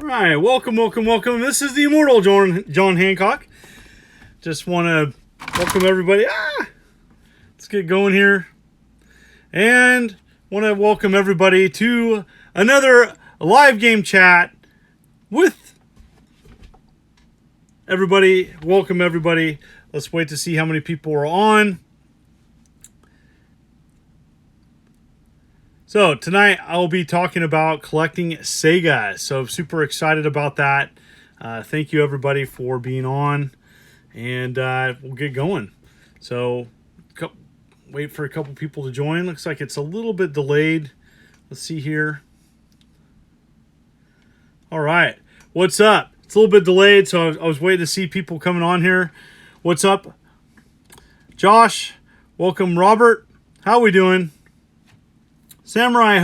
All right, welcome. This is the immortal John Hancock. Just want to welcome everybody. Let's get going here. And want to welcome everybody to another live game chat with everybody. Welcome, everybody. Let's wait to see how many people are on. So tonight I'll be talking about collecting SEGA. So super excited about that. Thank you everybody for being on, and we'll get going. So wait for a couple people to join. Looks like it's a little bit delayed. Let's see here. All right, what's up? It's a little bit delayed, so I was waiting to see people coming on here. What's up, Josh? Welcome, Robert. How we doing? Samurai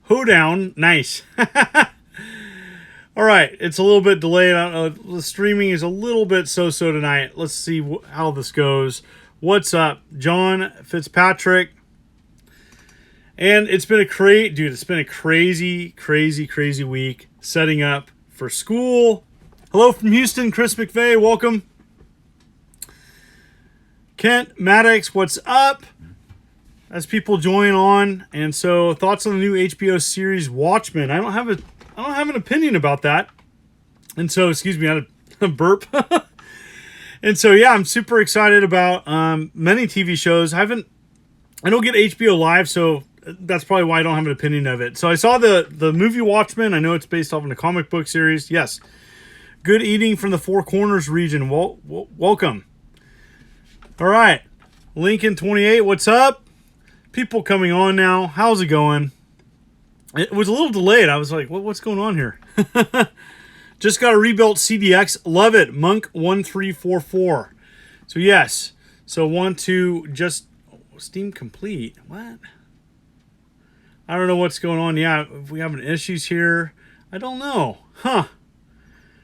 Hoedown. Nice. All right. It's a little bit delayed. I don't know. The streaming is a little bit so-so tonight. Let's see how this goes. What's up, John Fitzpatrick? And it's been it's been a crazy week setting up for school. Hello from Houston, Chris McVeigh. Welcome. Kent Maddox, what's up? As people join on, and so thoughts on the new HBO series Watchmen. I don't have an opinion about that, and so excuse me, I had a burp. And so yeah, I'm super excited about many TV shows. I don't get HBO Live, so that's probably why I don't have an opinion of it. So I saw the movie Watchmen. I know it's based off of a comic book series. Yes, good eating from the Four Corners region. Welcome. All right, Lincoln 28. What's up? People coming on now. How's it going? It was a little delayed. I was like, what's going on here? Just got a rebuilt CDX. Love it. Monk 1344. So yes. So want to just Steam complete. What? I don't know what's going on. Yeah, if we having issues here. I don't know.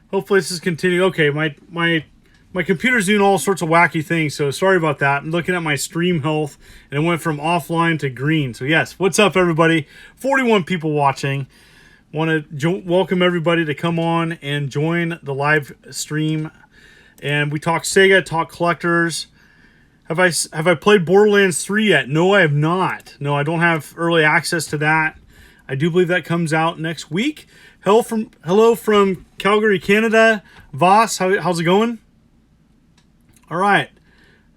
Hopefully this is continuing. Okay, my computer's doing all sorts of wacky things, so sorry about that. I'm looking at my stream health, and it went from offline to green. So yes, what's up, everybody? 41 people watching. Want to welcome everybody to come on and join the live stream. And we talk SEGA, talk collectors. Have I played Borderlands 3 yet? No, I have not. No, I don't have early access to that. I do believe that comes out next week. Hello from Calgary, Canada. Voss, how's it going? All right,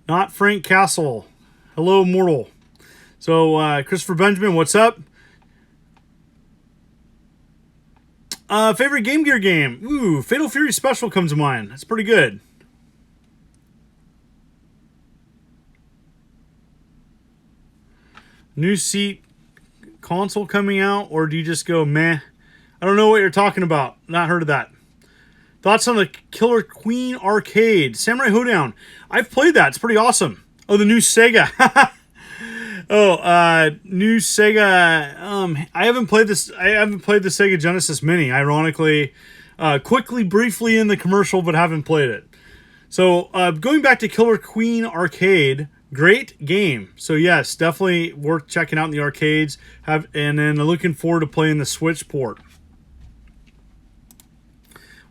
not Frank Castle. Hello, mortal. So, Christopher Benjamin, what's up? Favorite Game Gear game? Ooh, Fatal Fury Special comes to mind. That's pretty good. New seat console coming out, or do you just go meh? I don't know what you're talking about. Not heard of that. Thoughts on the Killer Queen arcade? Samurai Hoedown. I've played that. It's pretty awesome. Oh, the new SEGA. New SEGA. I haven't played this. I haven't played the SEGA Genesis Mini. Ironically, quickly, briefly in the commercial, but haven't played it. So going back to Killer Queen arcade, great game. So yes, definitely worth checking out in the arcades. And then looking forward to playing the Switch port.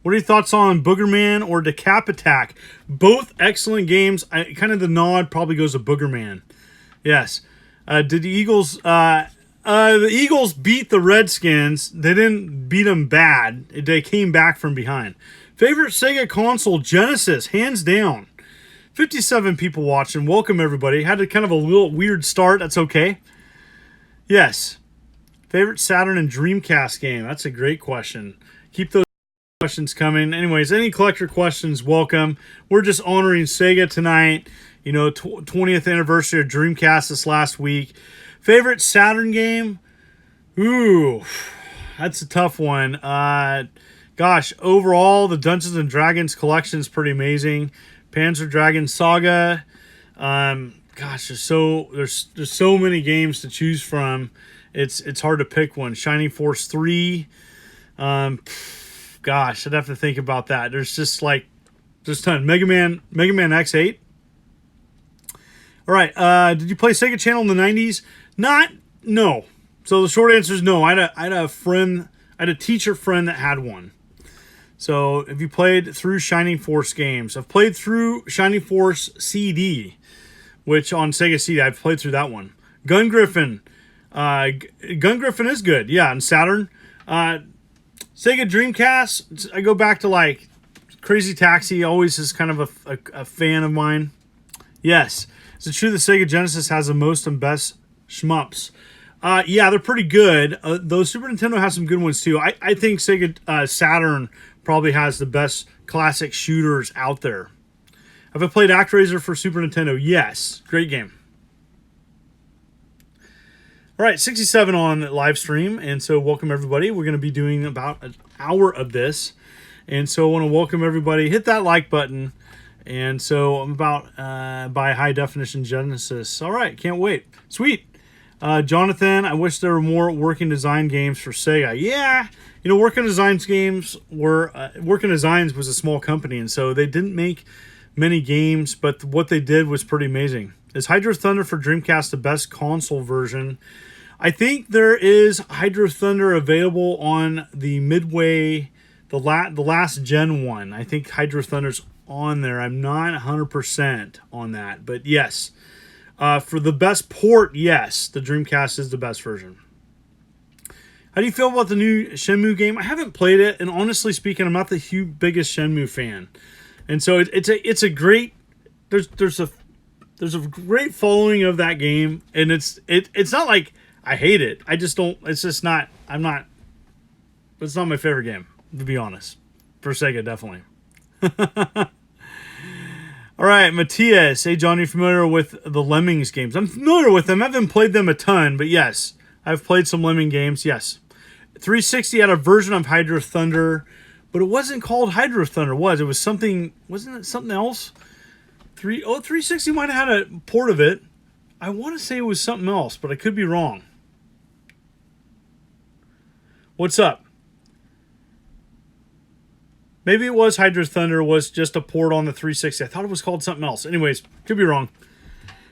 What are your thoughts on Boogerman or Decap Attack? Both excellent games. Kind of the nod probably goes to Boogerman. Yes. Did the Eagles... the Eagles beat the Redskins. They didn't beat them bad. They came back from behind. Favorite Sega console? Genesis. Hands down. 57 people watching. Welcome, everybody. Had a kind of a little weird start. That's okay. Yes. Favorite Saturn and Dreamcast game? That's a great question. Keep those questions coming. Anyways, any collector questions, welcome. We're just honoring SEGA tonight. You know, 20th anniversary of Dreamcast this last week. Favorite Saturn game? Ooh, that's a tough one. Gosh, overall, the Dungeons and Dragons collection is pretty amazing. Panzer Dragoon Saga. Gosh, there's so many games to choose from. It's hard to pick one. Shining Force 3. Gosh, I'd have to think about that. There's a ton. Mega Man X8. All right. Did you play Sega Channel in the 90s? No. So the short answer is no. I had a friend I had a teacher friend that had one. So if you played through Shining Force games, I've played through Shining Force CD, which on Sega CD, I've played through that one. Gun Griffin. Gun Griffin is good. Yeah, and Saturn. Sega Dreamcast, I go back to like Crazy Taxi, always is kind of a fan of mine. Yes. Is it true that Sega Genesis has the most and best shmups? Yeah, they're pretty good. Though Super Nintendo has some good ones too. I think Sega Saturn probably has the best classic shooters out there. Have I played ActRaiser for Super Nintendo? Yes. Great game. All right, 67 on live stream. And so welcome everybody. We're going to be doing about an hour of this. And so I want to welcome everybody. Hit that like button. And so I'm about by High Definition Genesis. All right, can't wait. Sweet. Jonathan, I wish there were more working design games for Sega. Yeah, you know, Working Designs was a small company, and so they didn't make many games, but what they did was pretty amazing. Is Hydro Thunder for Dreamcast the best console version? I think there is Hydro Thunder available on the Midway, the last gen one. I think Hydro Thunder's on there. I'm not 100% on that, but yes. For the best port, yes, the Dreamcast is the best version. How do you feel about the new Shenmue game? I haven't played it, and honestly speaking, I'm not the biggest Shenmue fan. And so it's a great there's a great following of that game, and it's not like I hate it. I just don't. It's just not. It's not my favorite game, to be honest. For Sega, definitely. All right, Matthias. Hey, John, you familiar with the Lemmings games? I'm familiar with them. I haven't played them a ton, but yes, I've played some Lemming games, yes. 360 had a version of Hydro Thunder, but it wasn't called Hydro Thunder, was it? Was something, wasn't it something else? 360 might have had a port of it. I want to say it was something else, but I could be wrong. What's up? Maybe it was Hydro Thunder, was just a port on the 360. I thought it was called something else. Anyways, could be wrong.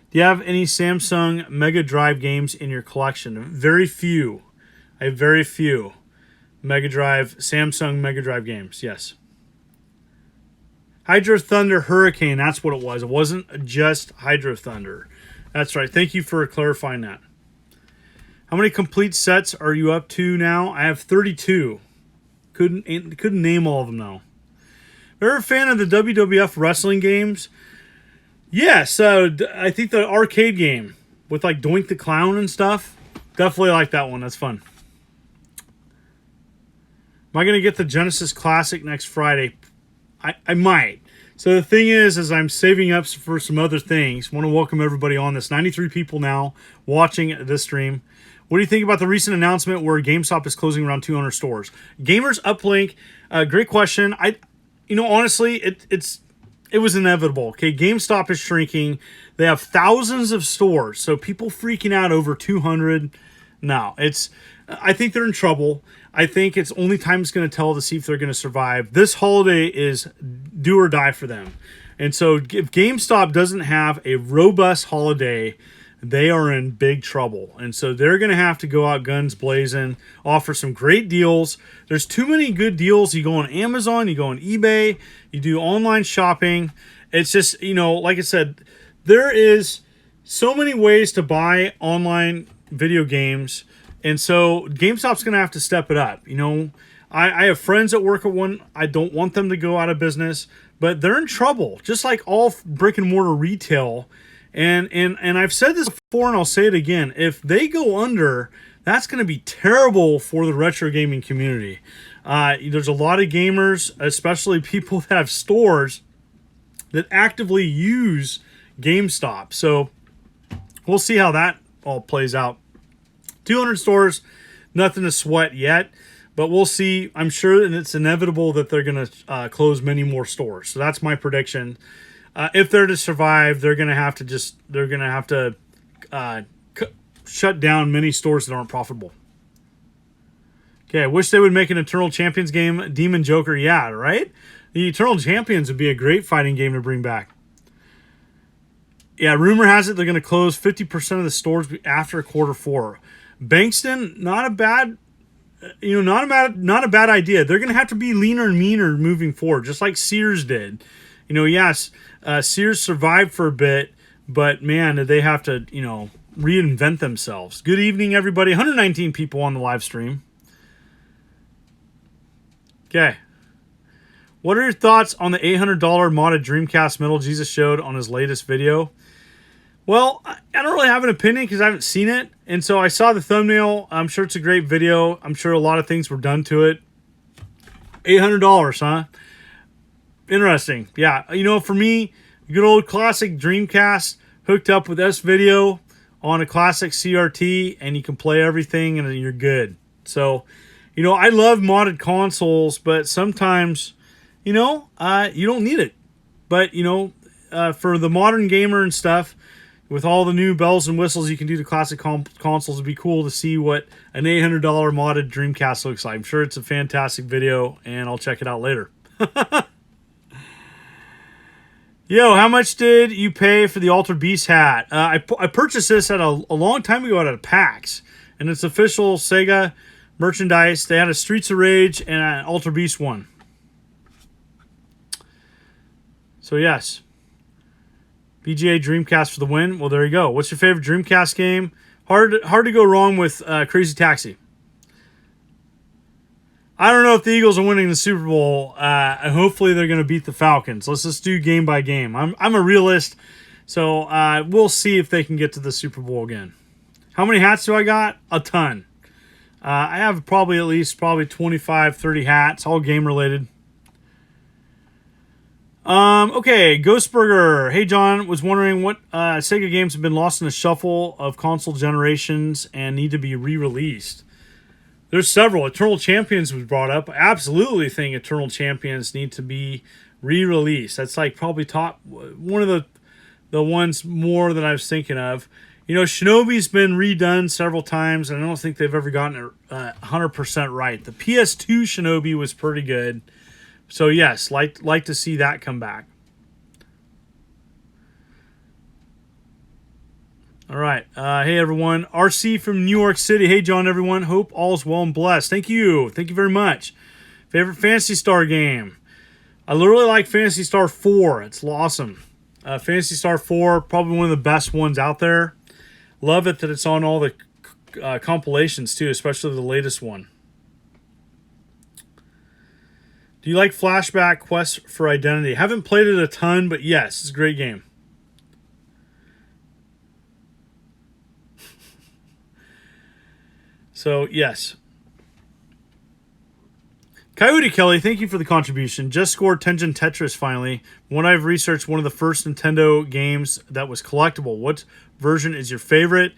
Do you have any Samsung Mega Drive games in your collection? Very few. I have very few Samsung Mega Drive games, yes. Hydro Thunder Hurricane, that's what it was. It wasn't just Hydro Thunder. That's right. Thank you for clarifying that. How many complete sets are you up to now? I have 32. Couldn't name all of them now. Ever a fan of the WWF wrestling games? Yes, I think the arcade game with like Doink the Clown and stuff. Definitely like that one. That's fun. Am I going to get the Genesis Classic next Friday? I might. So the thing is I'm saving up for some other things. Want to welcome everybody on this. 93 people now watching this stream. What do you think about the recent announcement where GameStop is closing around 200 stores? Gamers Uplink, great question. Honestly, it was inevitable. Okay, GameStop is shrinking. They have thousands of stores, so people freaking out over 200. No, I think they're in trouble. I think it's only time it's going to tell to see if they're going to survive. This holiday is do or die for them. And so if GameStop doesn't have a robust holiday, they are in big trouble. And so they're going to have to go out guns blazing, offer some great deals. There's too many good deals. You go on Amazon, you go on eBay, you do online shopping. It's just, like I said, there is so many ways to buy online video games. And so GameStop's going to have to step it up. I have friends that work at one. I don't want them to go out of business, but they're in trouble, just like all brick and mortar retail. And I've said this before, and I'll say it again. If they go under, that's going to be terrible for the retro gaming community. There's a lot of gamers, especially people that have stores, that actively use GameStop. So we'll see how that all plays out. 200 stores, nothing to sweat yet, but we'll see. I'm sure, and it's inevitable that they're going to close many more stores. So that's my prediction. If they're to survive, they're going to have to shut down many stores that aren't profitable. Okay, I wish they would make an Eternal Champions game. Demon Joker, yeah, right? The Eternal Champions would be a great fighting game to bring back. Yeah, rumor has it they're going to close 50% of the stores after quarter 4. Bankston, not a bad not a bad idea. They're going to have to be leaner and meaner moving forward, just like Sears did. Yes, Sears survived for a bit, but man, did they have to, reinvent themselves. Good evening, everybody. 119 people on the live stream. Okay. What are your thoughts on the $800 modded Dreamcast Metal Jesus showed on his latest video? Well, I don't really have an opinion because I haven't seen it. And so I saw the thumbnail. I'm sure it's a great video. I'm sure a lot of things were done to it. $800, huh? Interesting. Yeah. For me, good old classic Dreamcast hooked up with S-Video on a classic CRT, and you can play everything and you're good. So, I love modded consoles, but sometimes, you don't need it. But, for the modern gamer and stuff, with all the new bells and whistles you can do to classic consoles, it'd be cool to see what an $800 modded Dreamcast looks like. I'm sure it's a fantastic video, and I'll check it out later. Yo, how much did you pay for the Altered Beast hat? I purchased this at a long time ago at a PAX, and it's official SEGA merchandise. They had a Streets of Rage and an Altered Beast one. So yes. BGA Dreamcast for the win. Well, there you go. What's your favorite Dreamcast game? Hard to go wrong with Crazy Taxi. I don't know if the Eagles are winning the Super Bowl. Hopefully they're going to beat the Falcons. Let's just do game by game. I'm a realist, so we'll see if they can get to the Super Bowl again. How many hats do I got? A ton. I have at least 25, 30 hats, all game related. Okay, Ghostburger. Hey, John, was wondering what Sega games have been lost in the shuffle of console generations and need to be re-released. There's several. Eternal Champions was brought up. I absolutely think Eternal Champions need to be re-released. That's like probably one of the ones more that I was thinking of. Shinobi's been redone several times, and I don't think they've ever gotten it 100% right. The PS2 Shinobi was pretty good. So yes, like to see that come back. All right. Hey, everyone. RC from New York City. Hey, John, everyone. Hope all's well and blessed. Thank you. Thank you very much. Favorite Phantasy Star game? I literally like Phantasy Star 4. It's awesome. Phantasy Star 4, probably one of the best ones out there. Love it that it's on all the compilations, too, especially the latest one. Do you like Flashback Quest for Identity? Haven't played it a ton, but yes, it's a great game. So, yes. Coyote Kelly, thank you for the contribution. Just scored Tengen Tetris finally. When I've researched one of the first Nintendo games that was collectible. What version is your favorite?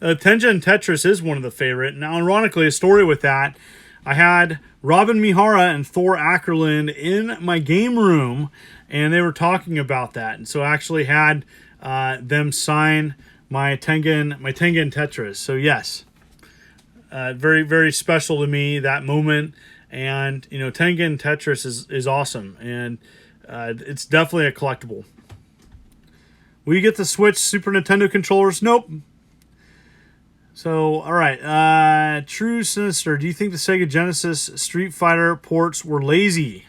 Tengen Tetris is one of the favorite. Now, ironically, a story with that. I had Robin Mihara and Thor Ackerlund in my game room, and they were talking about that. And so I actually had them sign my Tengen Tetris. So, yes. Very, very special to me, that moment. And, Tengen Tetris is awesome. And it's definitely a collectible. Will you get the Switch Super Nintendo controllers? Nope. So, all right. True Sinister, do you think the Sega Genesis Street Fighter ports were lazy?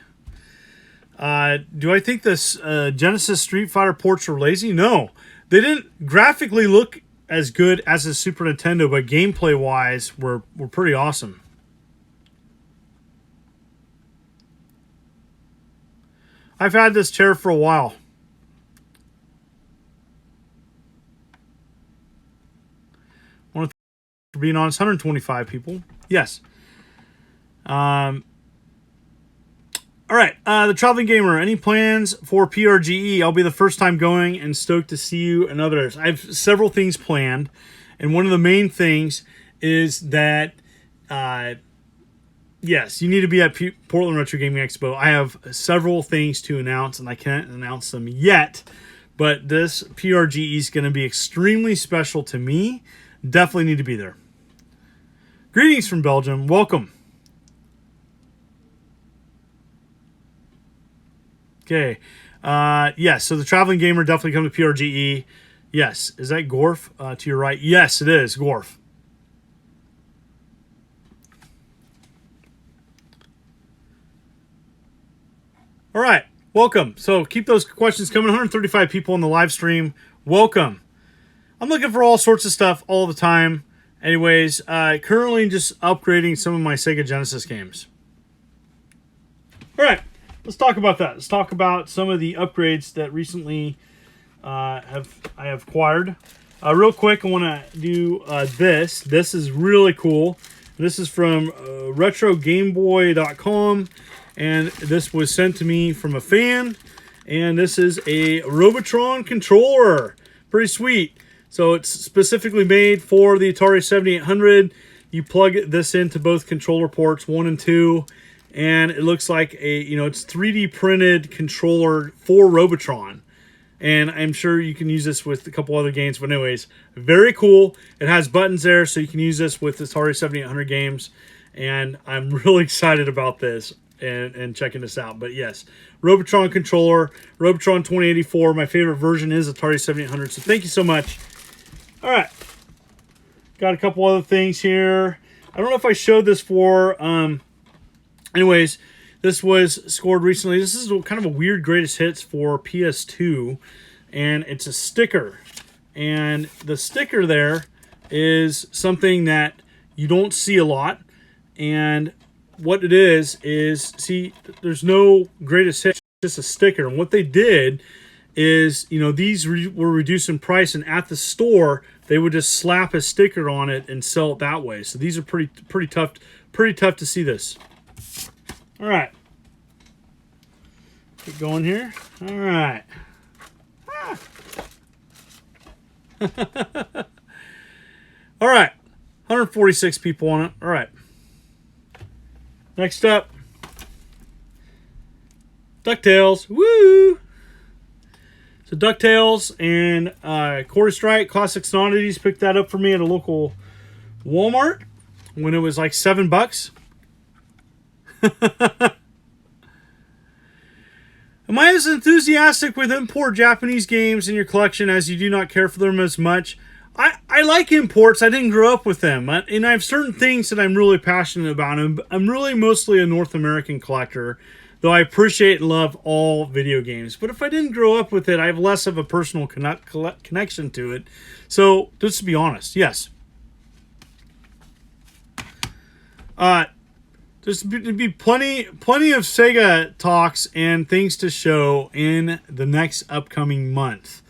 Do I think the Genesis Street Fighter ports were lazy? No. They didn't graphically look as good as the Super Nintendo, but gameplay-wise were pretty awesome. I've had this chair for a while. For being honest, 125 people. Yes. All right. The Traveling Gamer. Any plans for PRGE? I'll be the first time going and stoked to see you and others. I have several things planned. And one of the main things is that, yes, you need to be at Portland Retro Gaming Expo. I have several things to announce, and I can't announce them yet. But this PRGE is going to be extremely special to me. Definitely need to be there. Greetings from Belgium. Welcome. Okay. Yes, so the Traveling Gamer definitely come to PRGE. Yes. Is that Gorf to your right? Yes, it is. Gorf. All right, welcome. So keep those questions coming. 135 people on the live stream. Welcome. I'm looking for all sorts of stuff all the time. Anyways, currently just upgrading some of my Sega Genesis games. All right, let's talk about that. Let's talk about some of the upgrades that recently I have acquired. Real quick, I want to do this. This is really cool. This is from RetroGameBoy.com, and this was sent to me from a fan. And this is a Robotron controller. Pretty sweet. So it's specifically made for the Atari 7800. You plug this into both controller ports 1 and 2, and it looks like it's 3D printed controller for Robotron. And I'm sure you can use this with a couple other games. But anyways, very cool. It has buttons there, so you can use this with Atari 7800 games. And I'm really excited about this and checking this out. But yes, Robotron controller, Robotron 2084. My favorite version is Atari 7800. So thank you so much. All right. Got a couple other things here. I don't know if I showed this for... anyways... This was scored recently. This is kind of a weird greatest hits for PS2. And it's a sticker. And the sticker there is something that you don't see a lot. And what it is, see, there's no greatest hits, just a sticker. And what they did is, these were reduced in price. And at the store, they would just slap a sticker on it and sell it that way. So these are pretty tough to see this. All right. Keep going here. All right. All right. 146 people on it. All right. Next up. DuckTales. Woo! So DuckTales and Quarter Strike Classics and Oddities. Picked that up for me at a local Walmart when it was like $7. Am I as enthusiastic with import Japanese games in your collection as you do not care for them as much? I like imports. I didn't grow up with them. And I have certain things that I'm really passionate about. I'm really mostly a North American collector, though I appreciate and love all video games. But if I didn't grow up with it, I have less of a personal connection to it. So, just to be honest, yes. There's to be plenty of SEGA talks and things to show in the next upcoming month.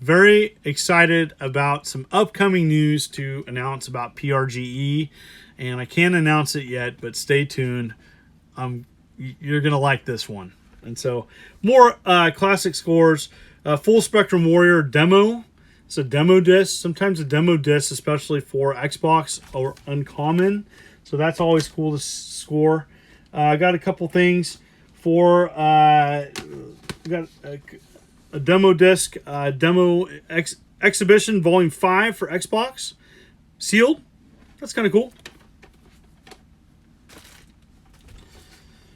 Very excited about some upcoming news to announce about PRGE, and I can't announce it yet, but stay tuned. You're gonna like this one. And so more classic scores. Full Spectrum Warrior demo. It's a demo disc. Sometimes a demo disc, especially for Xbox, or uncommon. So that's always cool to score. I got a couple things for got a demo disc, demo exhibition volume 5 for Xbox, sealed. That's kind of cool.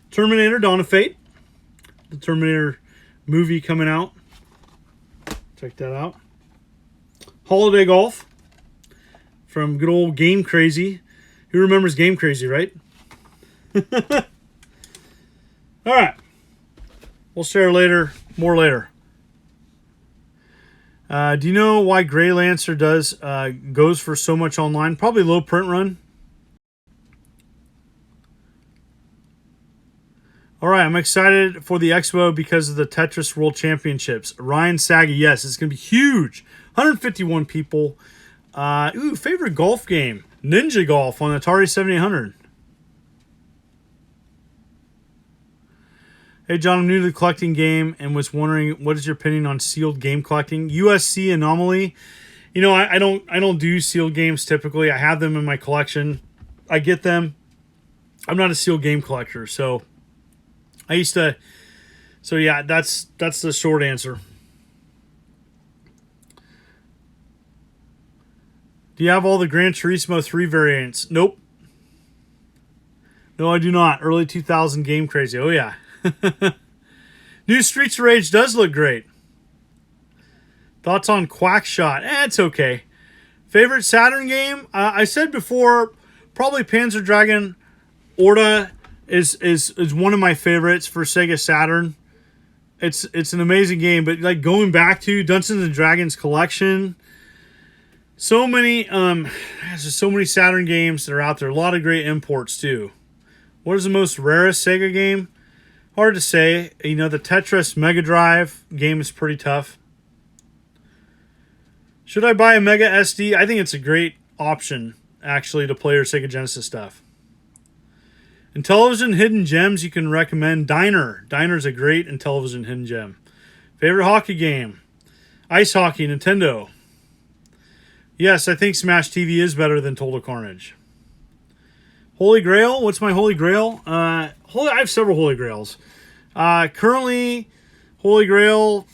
Terminator: Dawn of Fate, the Terminator movie coming out. Check that out. Holiday Golf from good old Game Crazy. Who remembers Game Crazy, right? All right. We'll share later. More later. Do you know why Grey Lancer goes for so much online? Probably low print run. All right. I'm excited for the expo because of the Tetris World Championships. Ryan Saga. Yes, it's going to be huge. 151 people. Favorite golf game. Ninja Golf on Atari 7800. Hey John, I'm new to the collecting game and was wondering what is your opinion on sealed game collecting? USC Anomaly. I don't do sealed games typically. I have them in my collection. I get them. I'm not a sealed game collector, so I used to. So yeah, that's the short answer. Do you have all the Gran Turismo 3 variants? Nope. No, I do not. Early 2000 Game Crazy. Oh, yeah. New Streets of Rage does look great. Thoughts on Quackshot? It's okay. Favorite Saturn game? I said before, probably Panzer Dragoon Orta is one of my favorites for Sega Saturn. it's an amazing game. But like going back to Dungeons and Dragons collection, so many there's just so many Saturn games that are out there. A lot of great imports too. What is the most rarest Sega game? Hard to say. You know, the Tetris Mega Drive game is pretty tough. Should I buy a Mega SD? I think it's a great option, actually, to play your Sega Genesis stuff. Intellivision hidden gems you can recommend. Diner. Diner's a great Intellivision hidden gem. Favorite hockey game? Ice hockey, Nintendo. Yes, I think Smash TV is better than Total Carnage. Holy Grail? What's my Holy Grail? I have several Holy Grails. Currently, Holy Grail,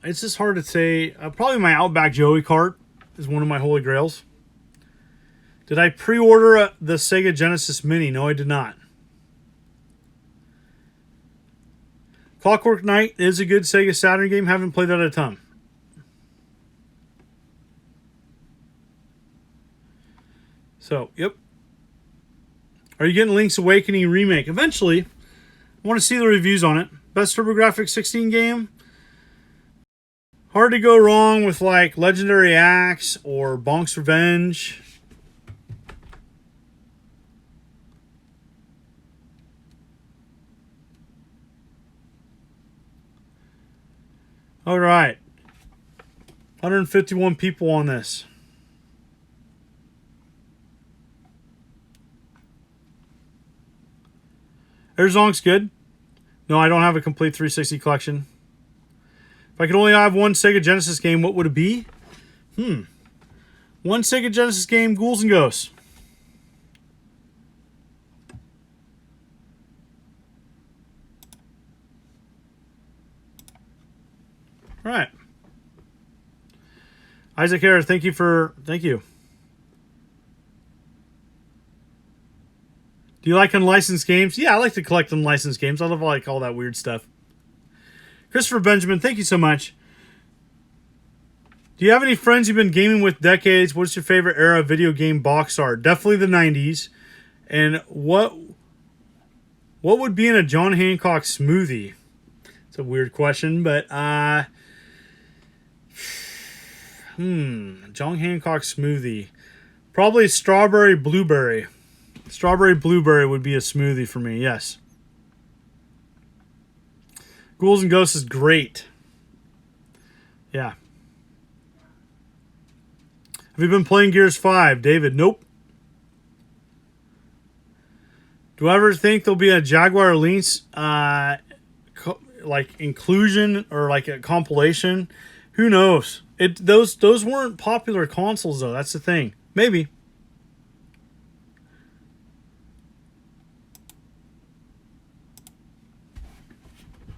it's just hard to say. Probably my Outback Joey cart is one of my Holy Grails. Did I pre-order the Sega Genesis Mini? No, I did not. Clockwork Knight is a good Sega Saturn game. Haven't played that a ton. So, yep. Are you getting Link's Awakening remake? Eventually. I want to see the reviews on it. Best TurboGrafx 16 game? Hard to go wrong with like Legendary Axe or Bonk's Revenge. All right. 151 people on this. Airzonk's good. No, I don't have a complete 360 collection. If I could only have one Sega Genesis game, what would it be? One Sega Genesis game, Ghouls and Ghosts. All right. Isaac Harris, thank you. Do you like unlicensed games? Yeah, I like to collect unlicensed games. I love like all that weird stuff. Christopher Benjamin, thank you so much. Do you have any friends you've been gaming with decades? What's your favorite era of video game box art? Definitely the 90s. And what would be in a John Hancock smoothie? It's a weird question, but John Hancock smoothie. Probably strawberry blueberry. Strawberry blueberry would be a smoothie for me, yes. Ghouls and Ghosts is great. Yeah. Have you been playing Gears 5, David? Nope. Do I ever think there'll be a Jaguar Lynx like inclusion or like a compilation? Who knows? Those weren't popular consoles though. That's the thing. Maybe.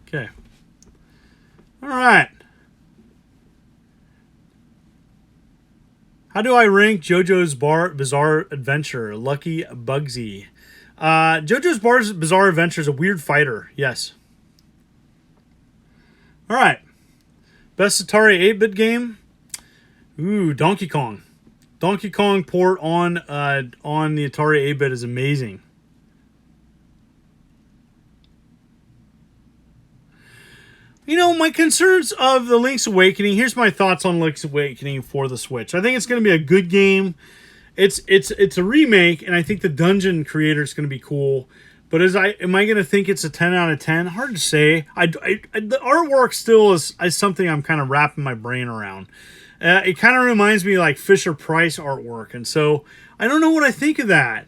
Okay. All right. How do I rank JoJo's Bizarre Adventure? Lucky Bugsy. JoJo's Bizarre Adventure is a weird fighter. Yes. All right. Best Atari 8-bit game? Ooh, Donkey Kong. Donkey Kong port on the Atari 8-bit is amazing. You know, my concerns of the Link's Awakening, here's my thoughts on Link's Awakening for the Switch. I think it's going to be a good game. It's a remake, and I think the dungeon creator is going to be cool. But am I going to think it's a 10 out of 10? Hard to say. The artwork still is something I'm kind of wrapping my brain around. It kind of reminds me like Fisher-Price artwork, and so I don't know what I think of that.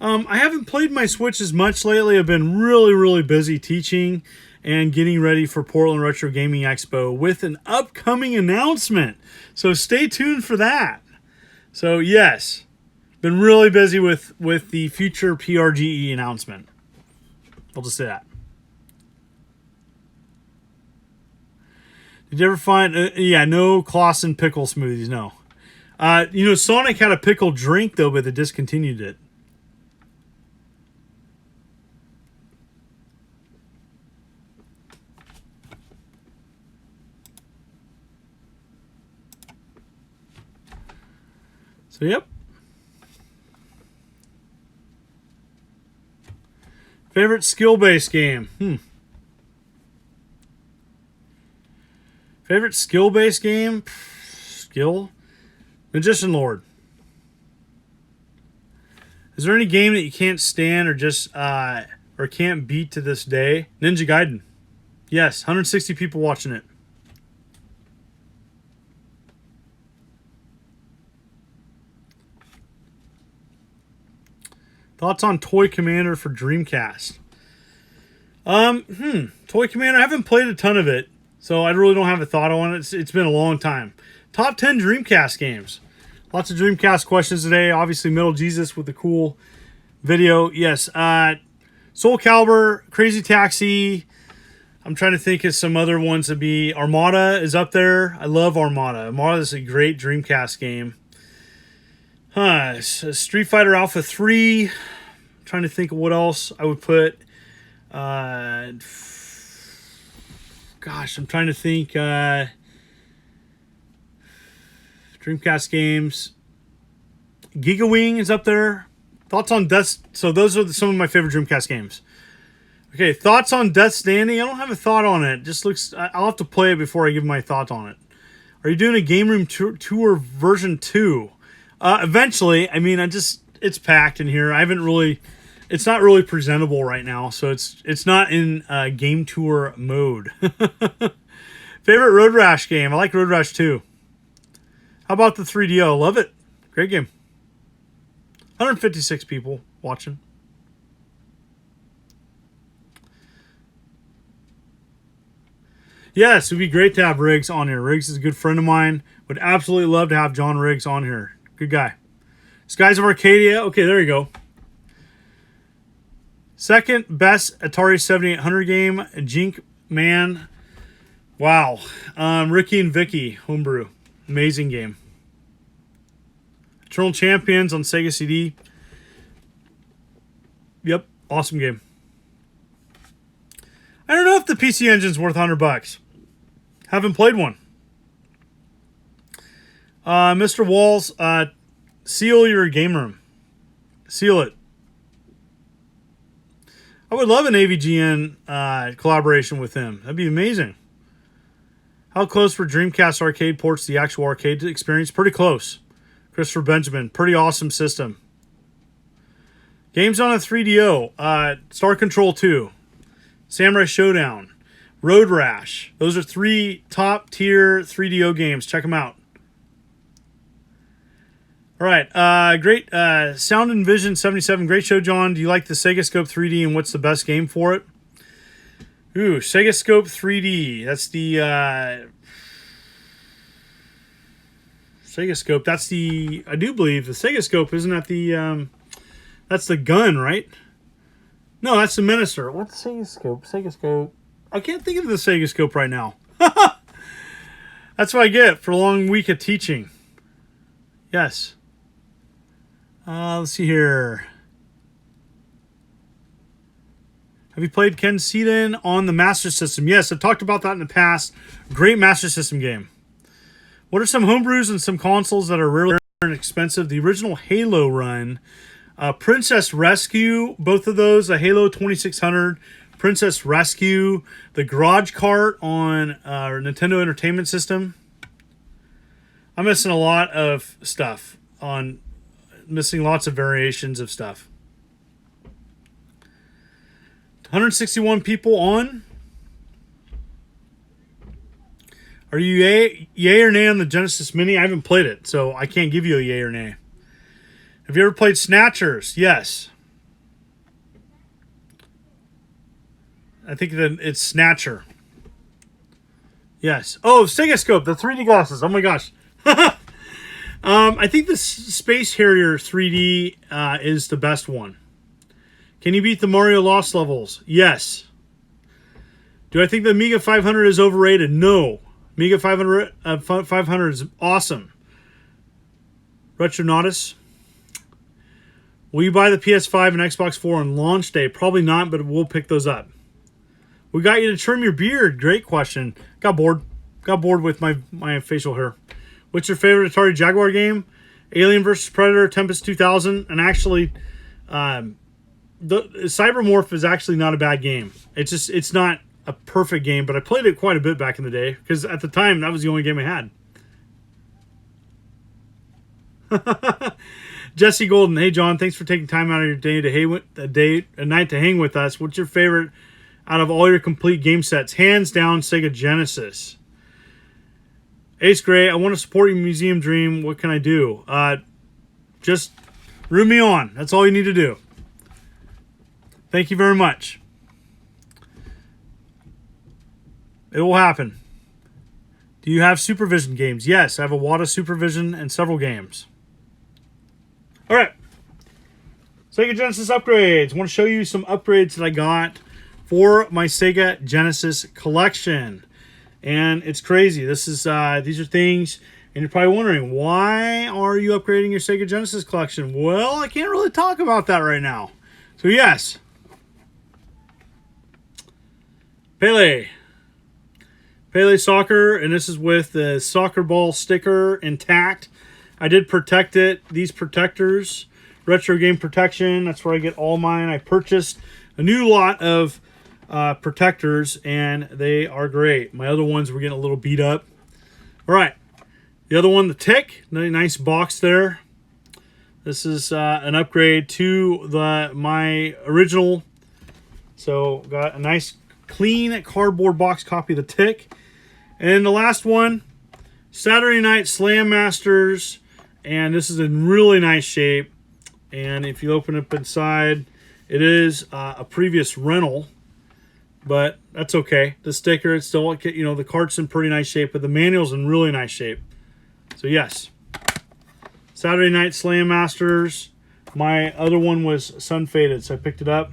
I haven't played my Switch as much lately. I've been really, really busy teaching and getting ready for Portland Retro Gaming Expo with an upcoming announcement. So stay tuned for that. So yes, been really busy with the future PRGE announcement. I'll just say that. Did you ever find... yeah, no Clausen pickle smoothies, no. You know, Sonic had a pickle drink, though, but they discontinued it. So, yep. Favorite skill-based game? Favorite skill-based game? Skill? Magician Lord. Is there any game that you can't stand or just or can't beat to this day? Ninja Gaiden. Yes, 160 people watching it. Thoughts on Toy Commander for Dreamcast? Toy Commander, I haven't played a ton of it, so I really don't have a thought on it. It's been a long time. Top 10 Dreamcast games. Lots of Dreamcast questions today. Obviously, Metal Jesus with the cool video. Yes. Soul Calibur, Crazy Taxi. I'm trying to think of some other ones to be. Armada is up there. I love Armada. Armada is a great Dreamcast game. Street Fighter Alpha 3. I'm trying to think of what else I would put. Gosh, I'm trying to think. Dreamcast games. Giga Wing is up there. Thoughts on Death. So those are some of my favorite Dreamcast games. Okay, thoughts on Death Stranding. I don't have a thought on it. Just looks. I'll have to play it before I give my thoughts on it. Are you doing a Game Room tour version 2? Eventually. I mean, it's packed in here. I haven't really. It's not really presentable right now, so it's not in game tour mode. Favorite Road Rash game. I like Road Rash 2. How about the 3DO? Love it. Great game. 156 people watching. Yes, it would be great to have Riggs on here. Riggs is a good friend of mine. Would absolutely love to have John Riggs on here. Good guy. Skies of Arcadia. Okay, there you go. Second best Atari 7800 game. Jink Man. Wow. Ricky and Vicky. Homebrew. Amazing game. Eternal Champions on Sega CD. Yep. Awesome game. I don't know if the PC Engine's worth $100. Haven't played one. Mr. Walls, seal your game room. Seal it. I would love an AVGN collaboration with him. That'd be amazing. How close were Dreamcast arcade ports to the actual arcade experience? Pretty close. Christopher Benjamin. Pretty awesome system. Games on a 3DO. Star Control 2. Samurai Showdown. Road Rash. Those are 3 top tier 3DO games. Check them out. All right. Great. Sound and Vision 77. Great show, John. Do you like the Sega Scope 3D and what's the best game for it? Ooh, Sega Scope 3D. That's the Sega Scope. That's the, I do believe the Sega Scope, isn't that the that's the gun, right? No, that's the Minister. What's Sega Scope? Sega Scope. I can't think of the Sega Scope right now. That's what I get for a long week of teaching. Yes. Let's see here. Have you played Ken Seaton on the Master System? Yes, I've talked about that in the past. Great Master System game. What are some homebrews and some consoles that are really expensive? The original Halo run. Princess Rescue, both of those. A Halo 2600. Princess Rescue. The Garage Cart on Nintendo Entertainment System. I'm missing a lot of stuff. Missing lots of variations of stuff. 161 people on. Are you yay or nay on the Genesis Mini? I haven't played it, so I can't give you a yay or nay. Have you ever played Snatchers? Yes. I think that it's Snatcher. Yes. Oh, Sega Scope, the 3D glasses. Oh my gosh. I think the Space Harrier 3D is the best one. Can you beat the Mario Lost levels? Yes. Do I think the Amiga 500 is overrated? No. Amiga 500 is awesome. Retronautus. Will you buy the PS5 and Xbox 4 on launch day? Probably not, but we'll pick those up. We got you to trim your beard. Great question. Got bored. Got bored with my facial hair. What's your favorite Atari Jaguar game? Alien vs. Predator, Tempest 2000. And actually, the Cybermorph is actually not a bad game. It's not a perfect game, but I played it quite a bit back in the day because at the time that was the only game I had. Jesse Golden, hey John, thanks for taking time out of your day to a night to hang with us. What's your favorite out of all your complete game sets? Hands down, Sega Genesis. Ace Gray, I want to support your museum dream. What can I do? Just root me on. That's all you need to do. Thank you very much. It will happen. Do you have Supervision games? Yes, I have a wad of Supervision and several games. All right. Sega Genesis upgrades. I want to show you some upgrades that I got for my Sega Genesis collection. And it's crazy. These are things, and you're probably wondering, why are you upgrading your Sega Genesis collection? Well, I can't really talk about that right now. So yes. Pele Soccer, and this is with the soccer ball sticker intact. I did protect it. These protectors, retro game protection, that's where I get all mine. I purchased a new lot of protectors, and they are great. My other ones were getting a little beat up. All right. The other one, the Tick, nice box there. This is an upgrade to my original. So got a nice clean cardboard box copy of the Tick. And the last one, Saturday Night Slam Masters, and this is in really nice shape. And if you open up inside, it is a previous rental, but that's okay. The sticker, it's still, the cart's in pretty nice shape, but the manual's in really nice shape. So yes, Saturday Night Slam Masters. My other one was sun faded, so I picked it up.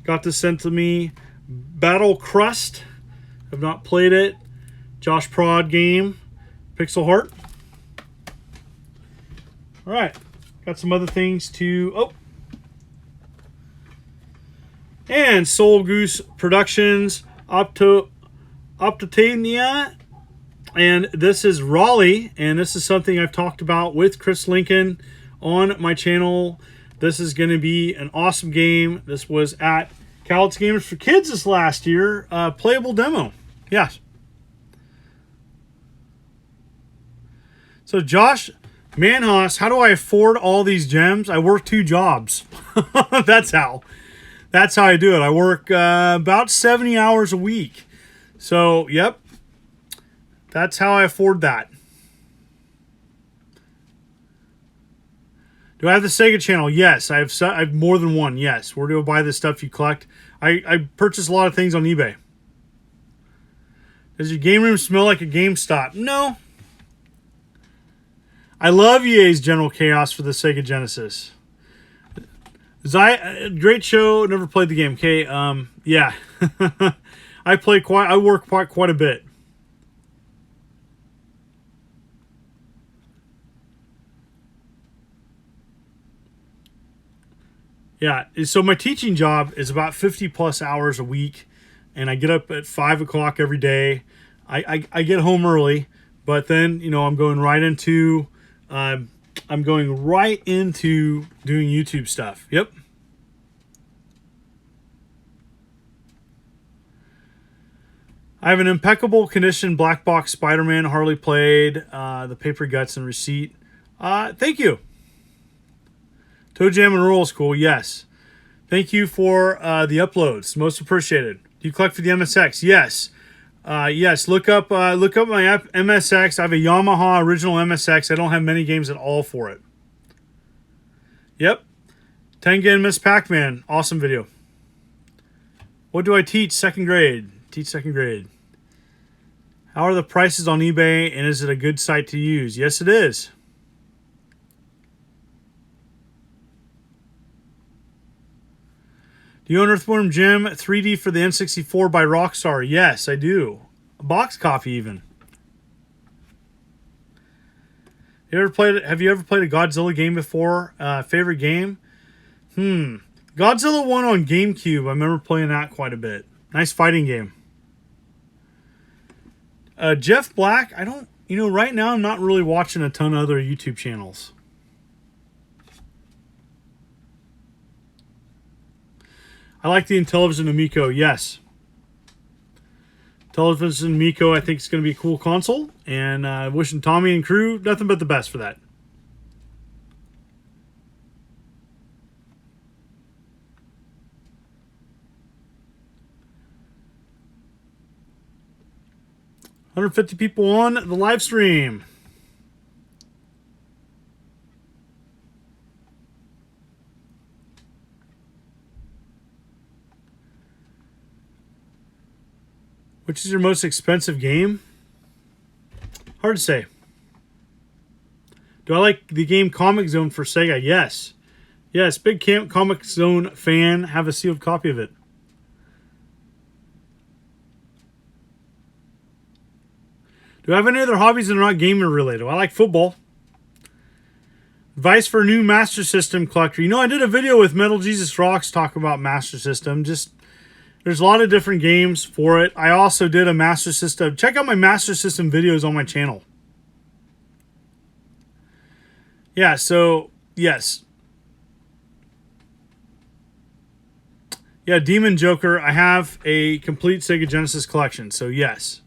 Got this sent to me. Battle Crust. Have not played it. Josh Prod game. Pixel Heart. All right. Got some other things to... Oh. And Soul Goose Productions. Optotania. And this is Raleigh. And this is something I've talked about with Chris Lincoln on my channel. This is going to be an awesome game. This was at Cowlitz Gamers for Kids this last year. Playable demo. Yes. So Josh Manhas, how do I afford all these gems? I work 2 jobs. That's how I do it. I work about 70 hours a week. So, yep. That's how I afford that. Do I have the Sega channel? Yes. I have more than one. Yes. Where do I buy the stuff you collect? I purchase a lot of things on eBay. Does your game room smell like a GameStop? No. I love EA's General Chaos for the Sega Genesis. Great show. Never played the game. Okay. Yeah. I work quite a bit. Yeah. So my teaching job is about 50 plus hours a week, and I get up at 5 o'clock every day. I get home early, but then I'm going right into doing YouTube stuff. Yep. I have an impeccable condition black box Spider-Man Harley played, the paper guts and receipt. Thank you. Toe Jam and Roll is cool. Yes. Thank you for the uploads. Most appreciated. Do you collect for the MSX? Yes. Yes. Look up my MSX. I have a Yamaha original MSX. I don't have many games at all for it. Yep. Tengen Miss Pac-Man. Awesome video. What do I teach? Second grade. Teach second grade. How are the prices on eBay, and is it a good site to use? Yes, it is. Do you own Earthworm Jim 3D for the N64 by Rockstar? Yes, I do. A box copy even. Have you ever played a Godzilla game before? Favorite game? Godzilla 1 on GameCube. I remember playing that quite a bit. Nice fighting game. Jeff Black, right now I'm not really watching a ton of other YouTube channels. I like the Intellivision Amico, yes. Television Miko, I think it's going to be a cool console. And wishing Tommy and crew nothing but the best for that. $150 people on the live stream. Which is your most expensive game? Hard to say. Do I like the game Comic Zone for Sega? Yes. Yes, big Comic Zone fan. Have a sealed copy of it. Do I have any other hobbies that are not gamer related? Well, I like football. Advice for a new Master System collector. You know, I did a video with Metal Jesus Rocks talk about Master System. Just there's a lot of different games for it. I also did a Master System. Check out my Master System videos on my channel. Yeah, so yes. Yeah, Demon Joker. I have a complete Sega Genesis collection, so yes.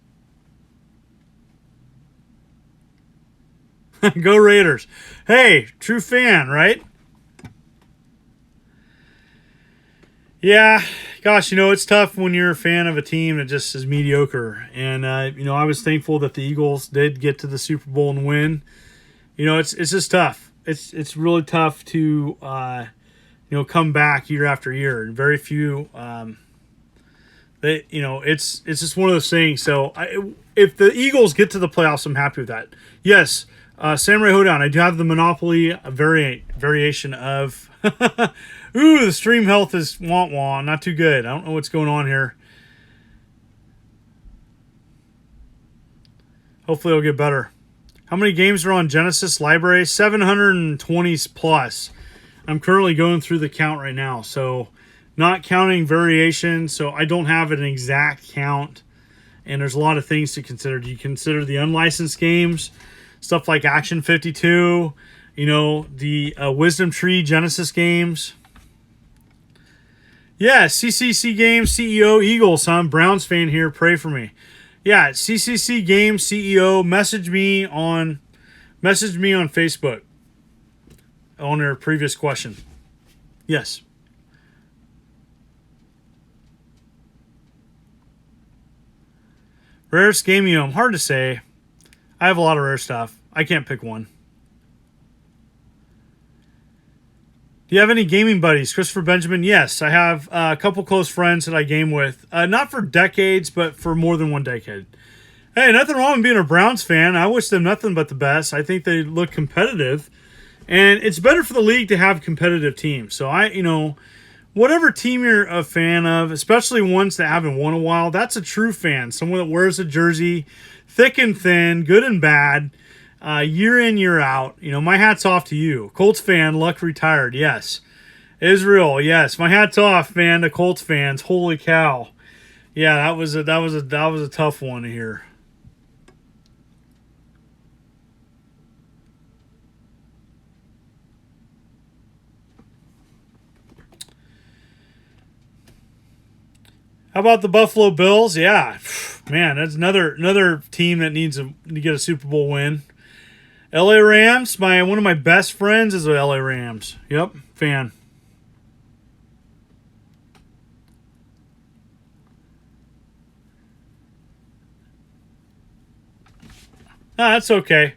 Go Raiders. Hey, true fan, right? Yeah, gosh, you know, it's tough when you're a fan of a team that just is mediocre. And, you know, I was thankful that the Eagles did get to the Super Bowl and win. You know, it's just tough. It's really tough to, you know, come back year after year. And very few, you know, it's just one of those things. So if the Eagles get to the playoffs, I'm happy with that. Yes. Samurai Hoedown, I do have the Monopoly variation of... Ooh, the stream health is wah-wah, not too good. I don't know what's going on here. Hopefully it'll get better. How many games are on Genesis library? 720 plus. I'm currently going through the count right now, so not counting variations, so I don't have an exact count. And there's a lot of things to consider. Do you consider the unlicensed games? Stuff like Action 52, you know, the Wisdom Tree Genesis games. Yeah, CCC Games CEO Eagles. I'm Browns fan here. Pray for me. Yeah, CCC Games CEO. Message me on Facebook on their previous question. Yes. Rarest Gameium. Hard to say. I have a lot of rare stuff. I can't pick one. Do you have any gaming buddies? Christopher Benjamin, yes. I have a couple close friends that I game with. Not for decades, but for more than one decade. Hey, nothing wrong with being a Browns fan. I wish them nothing but the best. I think they look competitive. And it's better for the league to have competitive teams. So, you know, whatever team you're a fan of, especially ones that haven't won a while, that's a true fan. Someone that wears a jersey, thick and thin, good and bad, year in, year out. You know, my hat's off to you. Colts fan, Luck retired, yes. Israel, yes. My hat's off, man, to Colts fans. Holy cow. Yeah, that was a tough one to hear. How about the Buffalo Bills? Yeah, man, that's another team that needs to get a Super Bowl win. LA Rams, one of my best friends is the LA Rams. Yep, fan. That's okay.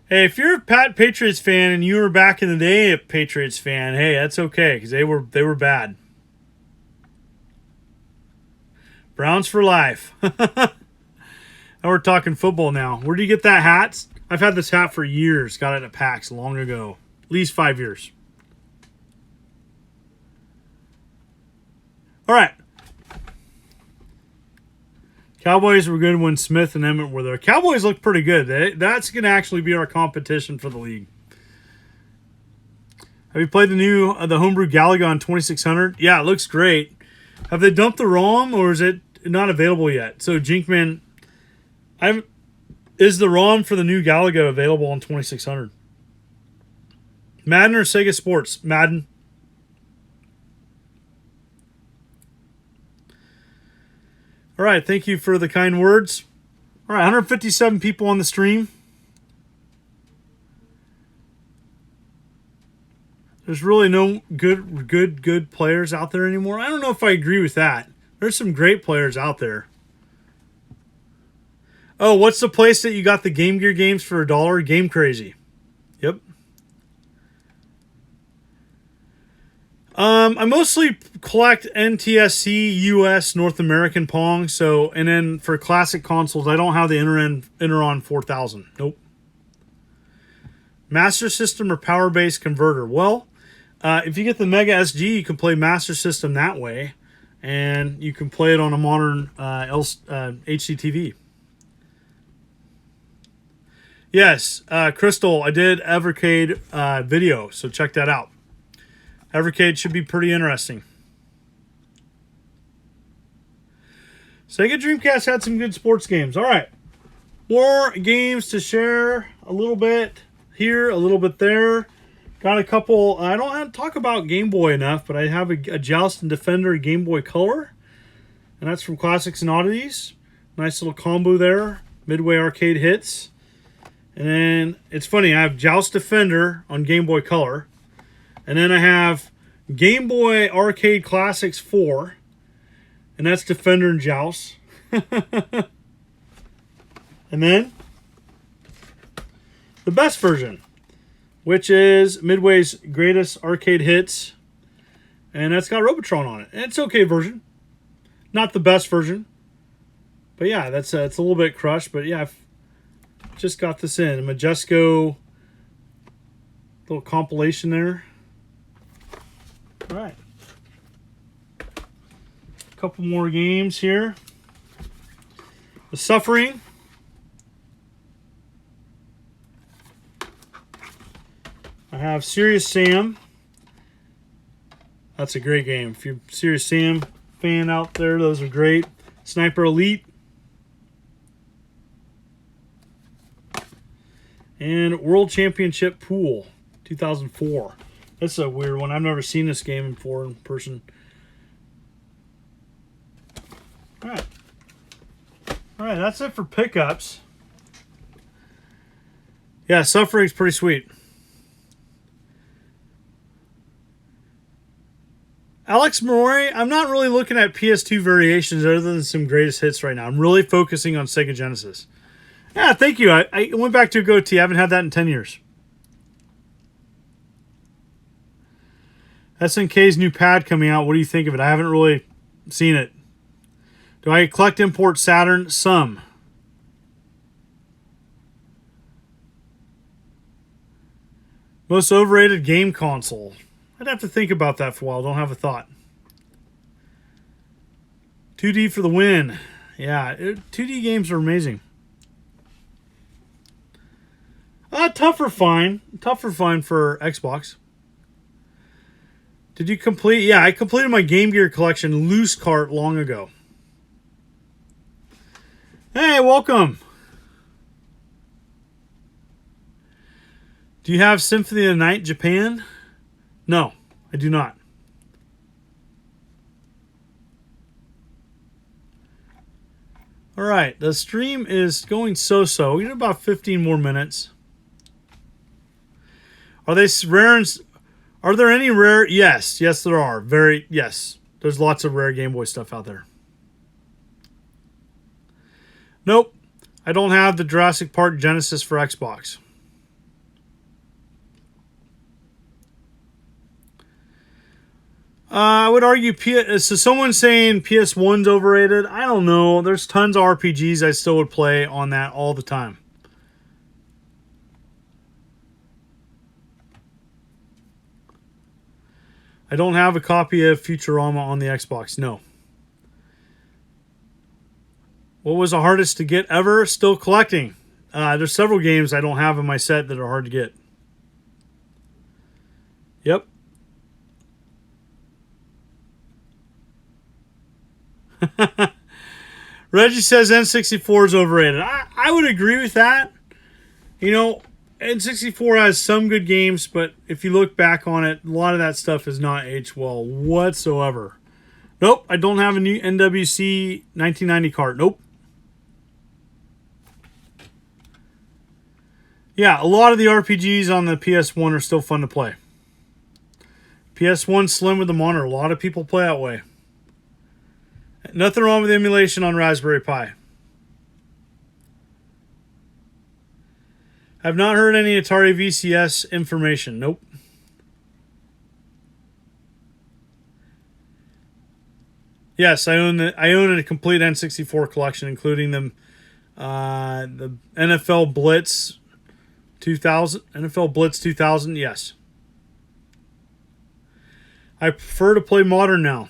Hey, if you're a Patriots fan and you were back in the day a Patriots fan, hey, that's okay because they were bad. Browns for life. Now we're talking football now. Where do you get that hat? I've had this hat for years. Got it at PAX long ago. At least 5 years. All right. Cowboys were good when Smith and Emmett were there. Cowboys look pretty good. That's going to actually be our competition for the league. Have you played the homebrew Galaga on 2600? Yeah, it looks great. Have they dumped the ROM or is it not available yet? So, Jinkman, is the ROM for the new Galaga available on 2600? Madden or Sega Sports? Madden. All All right, thank you for the kind words. All right, 157 people on the stream. There's really no good players out there anymore. I don't know if I agree with that. There's some great players out there. Oh, what's the place that you got the Game Gear games for $1? Game Crazy. Yep. I mostly collect NTSC, US, North American Pong. So, and then for classic consoles, I don't have the Interon 4000. Nope. Master System or Power Base Converter. Well, if you get the Mega SG, you can play Master System that way, and you can play it on a modern HD TV. Yes, Crystal, I did Evercade video, so check that out. Evercade should be pretty interesting. Sega Dreamcast had some good sports games. All right, more games to share. A little bit here, a little bit there. Got a couple. I don't have to talk about Game Boy enough, but I have a Joust and Defender Game Boy Color, and that's from Classics and Oddities. Nice little combo there. Midway Arcade Hits. And then it's funny, I have Joust Defender on Game Boy Color, and then I have Game Boy Arcade Classics 4, and that's Defender and Joust. And then the best version, which is Midway's Greatest Arcade Hits, and that's got Robotron on it. And it's okay version, not the best version, but yeah, that's it's a little bit crushed. But yeah, I've just got this in a Majesco little compilation there. All right, a couple more games here. The Suffering. I have Serious Sam. That's a great game. If you're a Serious Sam fan out there, those are great. Sniper Elite. And World Championship Pool 2004. That's a weird one. I've never seen this game before in person. All right. All right, that's it for pickups. Yeah, Suffering's pretty sweet. Alex Mori, I'm not really looking at PS2 variations other than some greatest hits right now. I'm really focusing on Sega Genesis. Yeah, thank you. I went back to a goatee. I haven't had that in 10 years. SNK's new pad coming out. What do you think of it? I haven't really seen it. Do I collect import Saturn? Some. Most overrated game console. I'd have to think about that for a while. Don't have a thought. 2D for the win. Yeah, 2D games are amazing. Tougher fine. Tougher fine for Xbox. Did you complete? Yeah, I completed my Game Gear collection loose cart long ago. Hey, welcome. Do you have Symphony of the Night Japan? No, I do not. All right, the stream is going so-so. We got about 15 more minutes. Are they rare? Are there any rare? Yes, there are. Yes. There's lots of rare Game Boy stuff out there. Nope, I don't have the Jurassic Park Genesis for Xbox. I would argue, so someone's saying PS1's overrated. I don't know. There's tons of RPGs I still would play on that all the time. I don't have a copy of Futurama on the Xbox. No. What was the hardest to get ever? Still collecting. There's several games I don't have in my set that are hard to get. Yep. Reggie says N64 is overrated. I would agree with that. You know, N64 has some good games, but if you look back on it, a lot of that stuff has not aged well whatsoever. Nope, I don't have a new NWC 1990 cart. Nope. Yeah, a lot of the RPGs on the PS1 are still fun to play. PS1 Slim with the monitor. A lot of people play that way. Nothing wrong with emulation on Raspberry Pi. I've not heard any Atari VCS information. Nope. Yes, I own a complete N64 collection, including the NFL Blitz 2000. NFL Blitz 2000. Yes. I prefer to play modern now.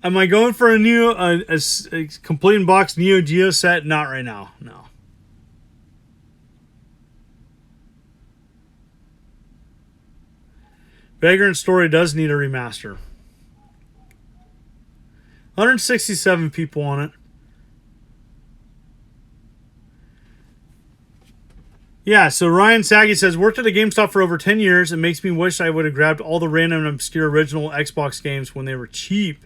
Am I going for a new a complete in box Neo Geo set? Not right now. No. Vagrant Story does need a remaster. 167 people on it. Yeah, so Ryan Saggy says, worked at a GameStop for over 10 years. It makes me wish I would have grabbed all the random and obscure original Xbox games when they were cheap.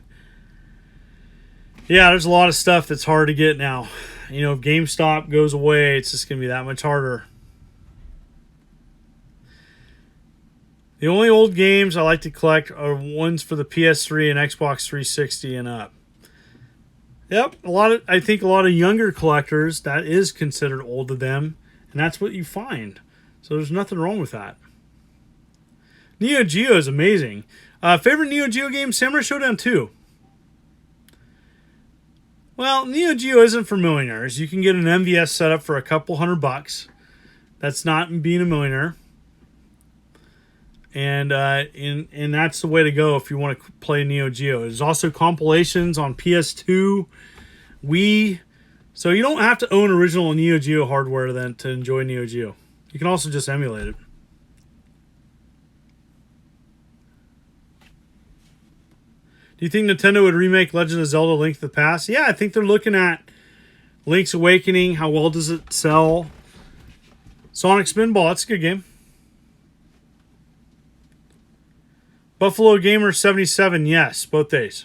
Yeah, there's a lot of stuff that's hard to get now. You know, if GameStop goes away, it's just going to be that much harder. The only old games I like to collect are ones for the PS3 and Xbox 360 and up. Yep, I think a lot of younger collectors, that is considered old to them, and that's what you find. So there's nothing wrong with that. Neo Geo is amazing. Favorite Neo Geo game? Samurai Showdown 2. Well, Neo Geo isn't for millionaires. You can get an MVS setup for a couple $100. That's not being a millionaire. And that's the way to go if you want to play Neo Geo. There's also compilations on PS2, Wii. So you don't have to own original Neo Geo hardware then to enjoy Neo Geo. You can also just emulate it. Do you think Nintendo would remake Legend of Zelda Link to the Past? Yeah, I think they're looking at Link's Awakening. How well does it sell? Sonic Spinball, that's a good game. Buffalo Gamer 77, yes, both days.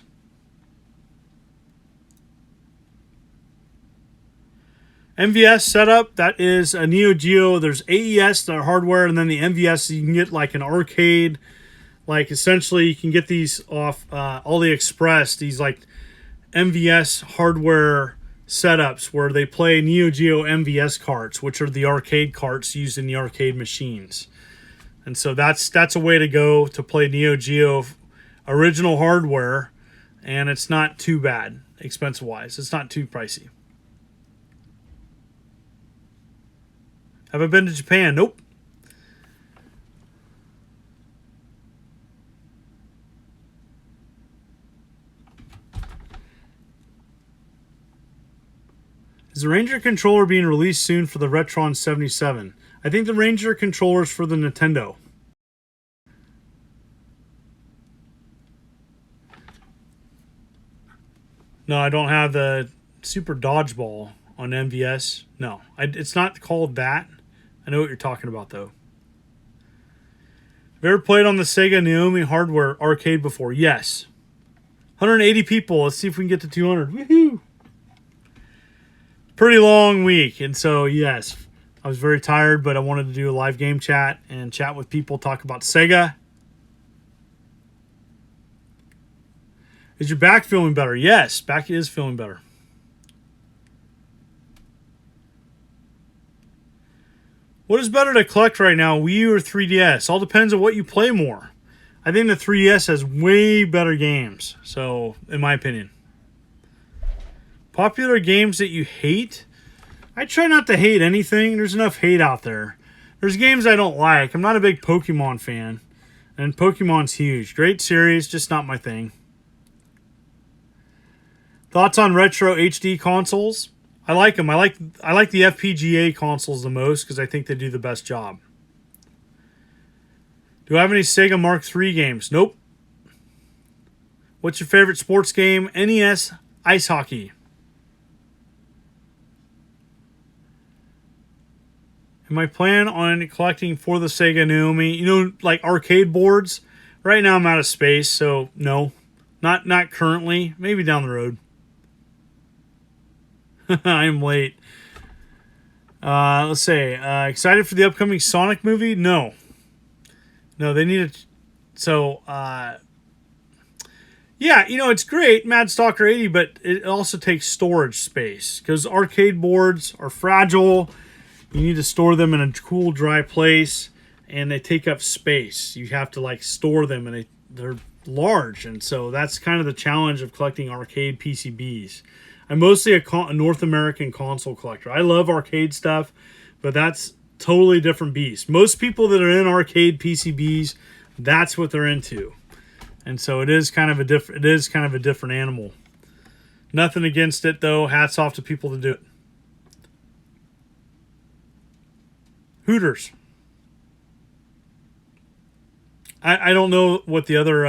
MVS setup, that is a Neo Geo. There's AES, the hardware, and then the MVS, you can get like an arcade. Like essentially, you can get these off AliExpress, these like MVS hardware setups where they play Neo Geo MVS carts, which are the arcade carts used in the arcade machines. And so that's a way to go to play Neo Geo original hardware, and it's not too bad expense-wise. It's not too pricey. Have I been to Japan? Nope. Is the Ranger controller being released soon for the Retron 77? I think the Ranger controller is for the Nintendo. No, I don't have the Super Dodgeball on MVS. No, it's not called that. I know what you're talking about, though. Have you ever played on the Sega Naomi hardware arcade before? Yes. 180 people. Let's see if we can get to 200. Woohoo! Pretty long week, and so, yes. I was very tired, but I wanted to do a live game chat and chat with people, talk about Sega. Is your back feeling better? Yes, back is feeling better. What is better to collect right now, Wii U or 3DS? All depends on what you play more. I think the 3DS has way better games, so in my opinion. Popular games that you hate? I try not to hate anything. There's enough hate out there. There's games I don't like. I'm not a big Pokemon fan. And Pokemon's huge. Great series, just not my thing. Thoughts on retro HD consoles? I like them. I like the FPGA consoles the most because I think they do the best job. Do I have any Sega Mark III games? Nope. What's your favorite sports game? NES Ice Hockey. Am I planning on collecting for the Sega Naomi? You know, like arcade boards. Right now I'm out of space, so no. Not currently. Maybe down the road. I'm late. Let's say, excited for the upcoming Sonic movie? No. No, they need to... So, yeah, you know, it's great, Mad Stalker 80, but it also takes storage space. Because arcade boards are fragile. You need to store them in a cool, dry place. And they take up space. You have to, like, store them, and they're large. And so that's kind of the challenge of collecting arcade PCBs. I'm mostly a North American console collector. I love arcade stuff, but that's totally different beast. Most people that are in arcade PCBs, that's what they're into. And so it is kind of a different animal. Nothing against it though. Hats off to people that do it. Hooters. I don't know what the other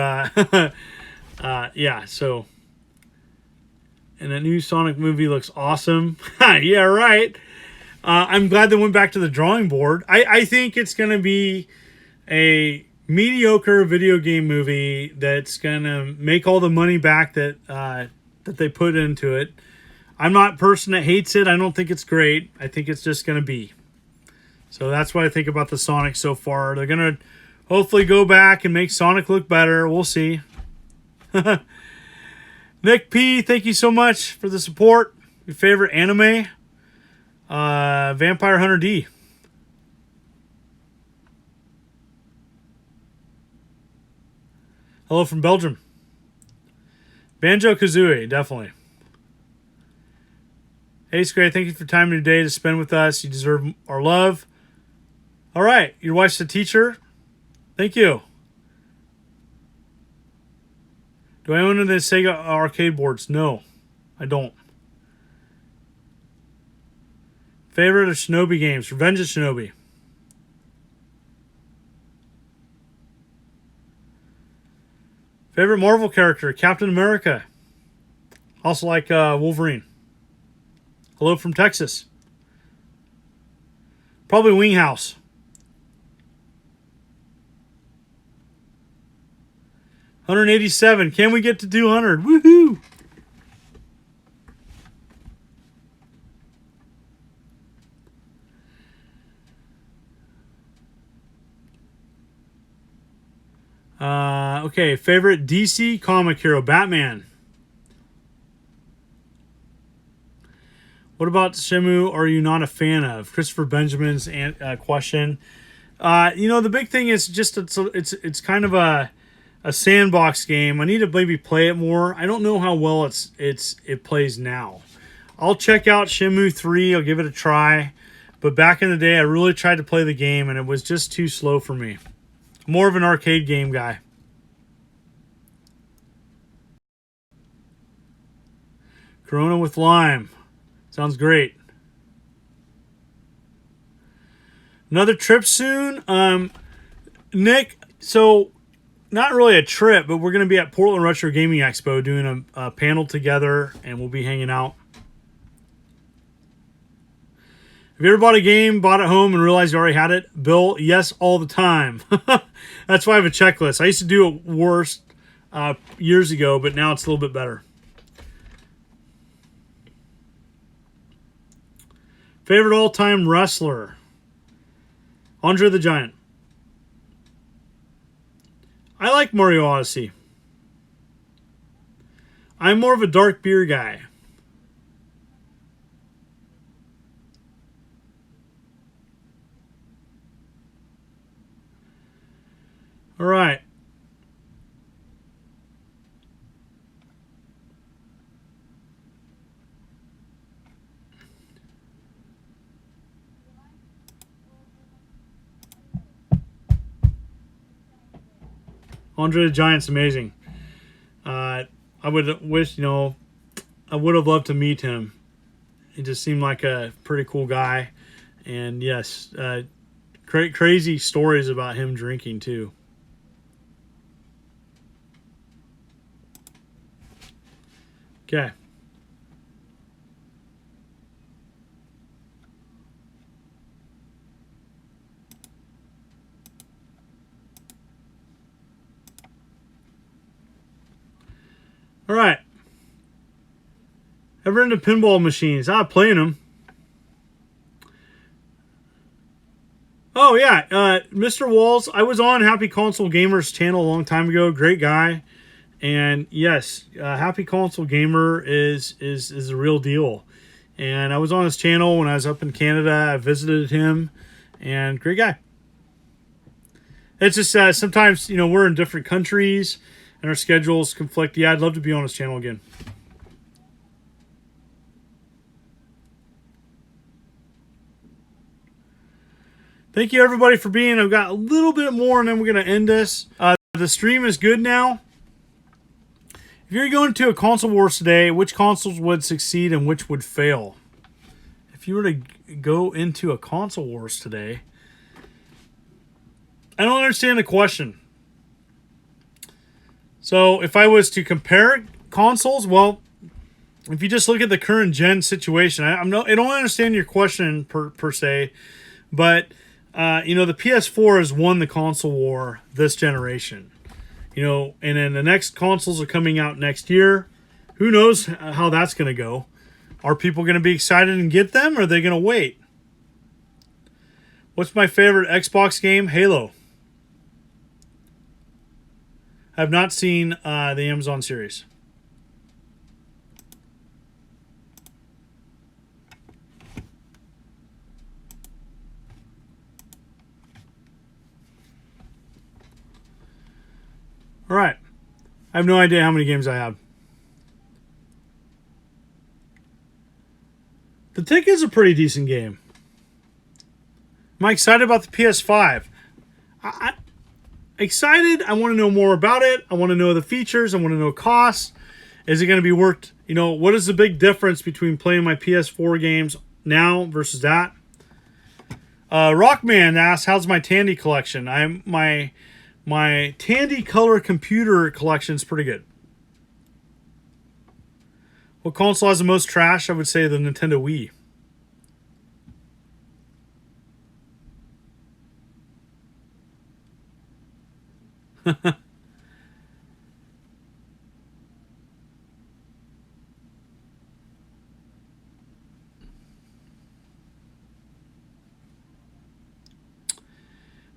yeah, so and the new Sonic movie looks awesome. Yeah, right. I'm glad they went back to the drawing board. I think it's going to be a mediocre video game movie that's going to make all the money back that they put into it. I'm not a person that hates it. I don't think it's great. I think it's just going to be. So that's what I think about the Sonic so far. They're going to hopefully go back and make Sonic look better. We'll see. Nick P, thank you so much for the support. Your favorite anime? Vampire Hunter D. Hello from Belgium. Banjo-Kazooie, definitely. Hey, Scray, thank you for time today to spend with us. You deserve our love. All right, your wife's a teacher. Thank you. Do I own the Sega arcade boards? No, I don't. Favorite of Shinobi games? Revenge of Shinobi. Favorite Marvel character? Captain America. Also like Wolverine. Hello from Texas. Probably Winghouse. 187. Can we get to 200? Woohoo! Okay, favorite DC comic hero? Batman. What about Shenmue are you not a fan of? Christopher Benjamin's question. You know, the big thing is just it's kind of a sandbox game. I need to maybe play it more. I don't know how well it plays now. I'll check out Shenmue 3. I'll give it a try. But back in the day, I really tried to play the game, and it was just too slow for me. More of an arcade game guy. Corona with lime. Sounds great. Another trip soon? Nick, so not really a trip, but we're going to be at Portland Retro Gaming Expo doing a panel together, and we'll be hanging out. Have you ever bought a game, bought it home, and realized you already had it? Bill, yes, all the time. That's why I have a checklist. I used to do it worse years ago, but now it's a little bit better. Favorite all-time wrestler? Andre the Giant. I like Mario Odyssey. I'm more of a dark beer guy. All right. Andre the Giant's amazing. I would wish, I would have loved to meet him. He just seemed like a pretty cool guy. And yes, crazy stories about him drinking too. Okay. right. Ever into pinball machines? Playing them. Oh, yeah. Mr. Walls, I was on Happy Console Gamer's channel a long time ago. Great guy. And yes, Happy Console Gamer is a real deal. And I was on his channel when I was up in Canada. I visited him. And great guy. It's just sometimes, we're in different countries and our schedules conflict. Yeah, I'd love to be on his channel again. Thank you, everybody, for being. I've got a little bit more, and then we're going to end this. The stream is good now. If you're going to a console wars today, which consoles would succeed and which would fail? If you were to go into a console wars today, I don't understand the question. So if I was to compare consoles, well, if you just look at the current gen situation, I don't understand your question per se, but the PS4 has won the console war this generation. And then the next consoles are coming out next year. Who knows how that's going to go? Are people going to be excited and get them, or are they going to wait? What's my favorite Xbox game? Halo. I've not seen the Amazon series. All right. I have no idea how many games I have. The Tick is a pretty decent game. Am I excited about the PS5? I'm excited. I want to know more about it. I want to know the features. I want to know costs. Is it going to be worked? What is the big difference between playing my PS4 games now versus that? Rockman asks, how's my Tandy collection? My Tandy Color computer collection is pretty good. What console has the most trash? I would say the Nintendo Wii.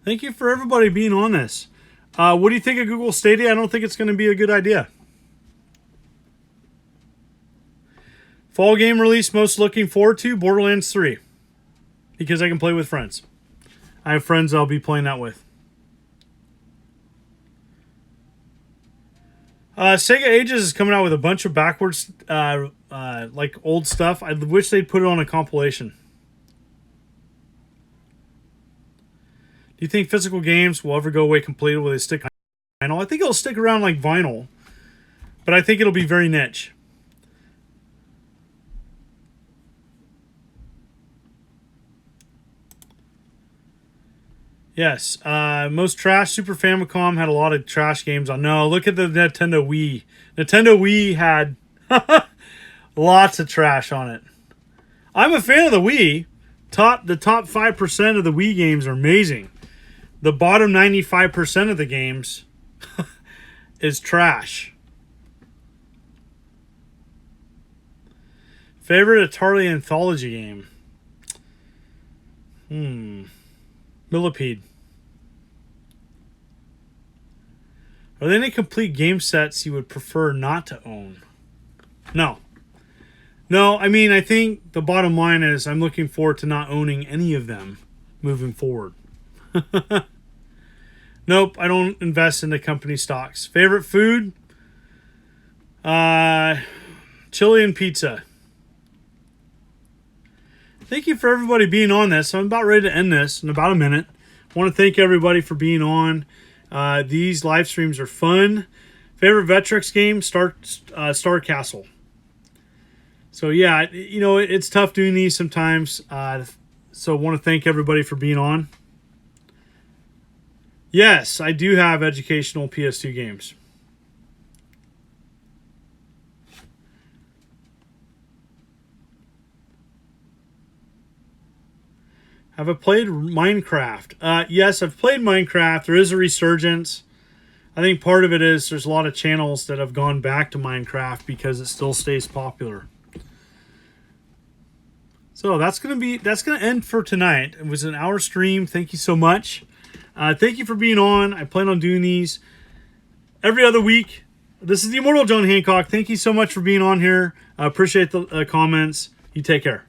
Thank you for everybody being on this. What do you think of Google Stadia? I don't think it's going to be a good idea. Fall game release most looking forward to? Borderlands 3. Because I can play with friends. I have friends I'll be playing that with. Sega Ages is coming out with a bunch of backwards, like old stuff. I wish they'd put it on a compilation. Do you think physical games will ever go away completely? Will they stick on vinyl? I think it'll stick around like vinyl, but I think it'll be very niche. Yes. Most trash. Super Famicom had a lot of trash games on. No, look at the Nintendo Wii. Nintendo Wii had lots of trash on it. I'm a fan of the Wii. The top 5% of the Wii games are amazing. The bottom 95% of the games is trash. Favorite Atari anthology game? Millipede. Are there any complete game sets you would prefer not to own? No. I mean, I think the bottom line is I'm looking forward to not owning any of them moving forward. Nope, I don't invest in the company stocks. Favorite food? Chili and pizza. Thank you for everybody being on this. I'm about ready to end this in about a minute. I want to thank everybody for being on. These live streams are fun. Favorite Vectrex game? Star Castle. So yeah, it's tough doing these sometimes. So I want to thank everybody for being on. Yes, I do have educational PS2 games. Have I played Minecraft? Yes, I've played Minecraft. There is a resurgence. I think part of it is there's a lot of channels that have gone back to Minecraft because it still stays popular. So that's gonna end for tonight. It was an hour stream. Thank you so much. Thank you for being on. I plan on doing these every other week. This is the Immortal John Hancock. Thank you so much for being on here. I appreciate the comments. You take care.